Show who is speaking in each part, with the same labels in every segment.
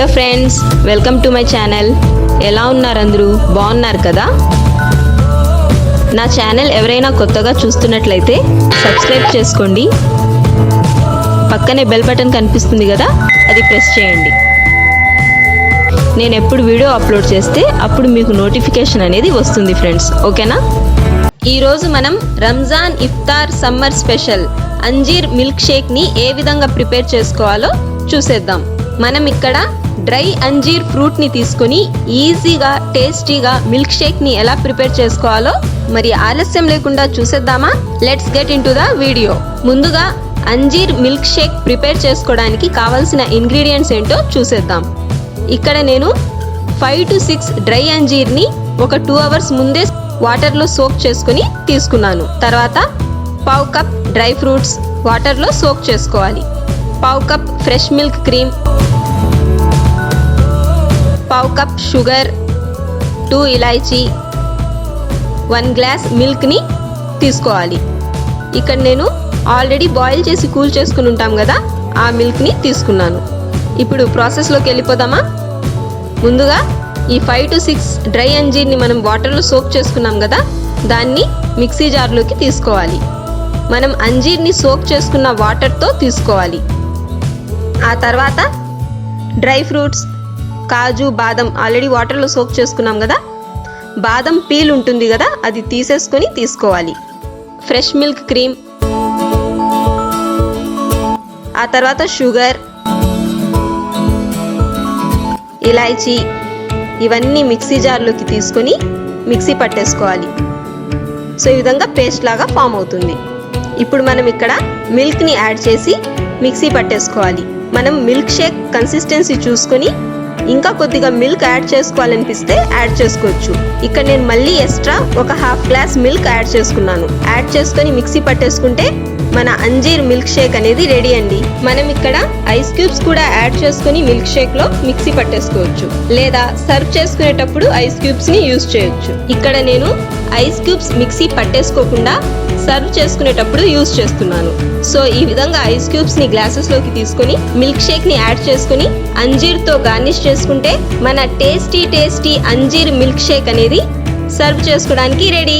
Speaker 1: Hello friends, welcome to my channel. ఎలా ఉన్నారు అందరూ? బాగున్నారు కదా? నా ఛానల్ ఎవరైనా కొత్తగా చూస్తున్నట్లయితే సబ్స్క్రైబ్ చేసుకోండి. పక్కనే బెల్ బటన్ కనిపిస్తుంది కదా, అది ప్రెస్ చేయండి. నేను ఎప్పుడు వీడియో అప్లోడ్ చేస్తే అప్పుడు మీకు నోటిఫికేషన్ అనేది వస్తుంది ఫ్రెండ్స్. ఓకేనా? ఈరోజు మనం రంజాన్ ఇఫ్తార్ సమ్మర్ స్పెషల్ అంజీర్ మిల్క్ షేక్ని ఏ విధంగా ప్రిపేర్ చేసుకోవాలో చూసేద్దాం. మనం ఇక్కడ డ్రై అంజీర్ ఫ్రూట్ని తీసుకొని ఈజీగా టేస్టీగా మిల్క్ షేక్ని ఎలా ప్రిపేర్ చేసుకోవాలో మరి ఆలస్యం లేకుండా చూసేద్దామా? Let's get in to the video. ముందుగా అంజీర్ మిల్క్ షేక్ ప్రిపేర్ చేసుకోవడానికి కావాల్సిన ఇంగ్రీడియంట్స్ ఏంటో చూసేద్దాం. ఇక్కడ నేను 5 to 6 డ్రై అంజీర్ని ఒక 2 hours ముందే వాటర్లో సోక్ చేసుకుని తీసుకున్నాను. తర్వాత పావు కప్ డ్రై ఫ్రూట్స్ వాటర్లో సోక్ చేసుకోవాలి. పావు కప్ ఫ్రెష్ మిల్క్ క్రీమ్, పావు కప్ షుగర్, 2 ఇలాచీ, 1 గ్లాస్ మిల్క్ని తీసుకోవాలి. ఇక్కడ నేను ఆల్రెడీ బాయిల్ చేసి కూల్ చేసుకుని ఉంటాం కదా, ఆ మిల్క్ని తీసుకున్నాను. ఇప్పుడు ప్రాసెస్లోకి వెళ్ళిపోదామా? ముందుగా ఈ 5 to 6 డ్రై అంజీర్ని మనం వాటర్లో సోక్ చేసుకున్నాం కదా, దాన్ని మిక్సీ జార్లోకి తీసుకోవాలి. మనం అంజీర్ని సోక్ చేసుకున్న వాటర్తో తీసుకోవాలి. ఆ తర్వాత డ్రై ఫ్రూట్స్, కాజు, బాదం ఆల్రెడీ వాటర్లో సోక్ చేసుకున్నాం కదా, బాదం పీల్ ఉంటుంది కదా, అది తీసేసుకొని తీసుకోవాలి. ఫ్రెష్ మిల్క్ క్రీమ్, ఆ తర్వాత షుగర్, ఇలాచీ, ఇవన్నీ మిక్సీ జార్లోకి తీసుకొని మిక్సీ పట్టేసుకోవాలి. సో ఈ విధంగా పేస్ట్ లాగా ఫామ్ అవుతుంది. ఇప్పుడు మనం ఇక్కడ మిల్క్ని యాడ్ చేసి మిక్సీ పట్టేసుకోవాలి. మనం మిల్క్ షేక్ కన్సిస్టెన్సీ చూసుకొని ఇంకా కొద్దిగా మిల్క్ యాడ్ చేసుకోవాలనిపిస్తే యాడ్ చేసుకోవచ్చు. ఇక్కడ నేను మళ్ళీ ఎక్స్ట్రా ఒక 1/2 గ్లాస్ మిల్క్ యాడ్ చేసుకున్నాను. యాడ్ చేసుకొని మిక్సీ పట్టేసుకుంటే మన అంజీర్ మిల్క్ షేక్ అనేది రెడీ అండి. మనం ఇక్కడ ఐస్ క్యూబ్స్ కూడా యాడ్ చేసుకుని మిల్క్ షేక్ లో మిక్సీ పట్టేసుకోవచ్చు, లేదా సర్వ్ చేసుకునేటప్పుడు ఐస్ క్యూబ్స్ ని యూజ్ చేయొచ్చు. ఇక్కడ నేను ఐస్ క్యూబ్స్ మిక్సీ పట్టేసుకోకుండా సర్వ్ చేసుకునేటప్పుడు యూజ్ చేస్తున్నాను. సో ఈ విధంగా ఐస్ క్యూబ్స్ ని గ్లాసెస్ లోకి తీసుకొని మిల్క్ షేక్ ని యాడ్ చేసుకుని అంజీర్ తో గార్నిష్ చేసుకుంటే మన టేస్టీ అంజీర్ మిల్క్ షేక్ అనేది సర్వ్ చేసుకోవడానికి రెడీ.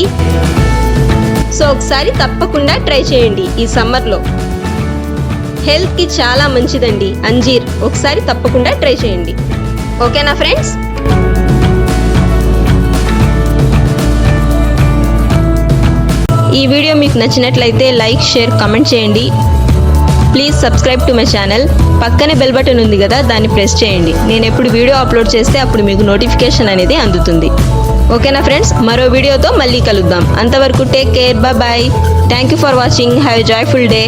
Speaker 1: సో ఒకసారి తప్పకుండా ట్రై చేయండి. ఈ సమ్మర్లో హెల్త్ కి చాలా మంచిదండి అంజీర్. ఒకసారి తప్పకుండా ట్రై చేయండి. ఓకేనా ఫ్రెండ్స్? ఈ వీడియో మీకు నచ్చినట్లయితే లైక్, షేర్, కామెంట్ చేయండి. Please subscribe to my channel. పక్కనే బెల్ బటన్ ఉంది కదా, దాన్ని ప్రెస్ చేయండి. నేను ఎప్పుడు వీడియో అప్లోడ్ చేస్తే అప్పుడు మీకు నోటిఫికేషన్ అనేది అందుతుంది. ఓకేనా ఫ్రెండ్స్? మరో వీడియోతో మళ్ళీ కలుద్దాం. అంతవరకు take care, bye. Thank you for watching. Have a joyful day.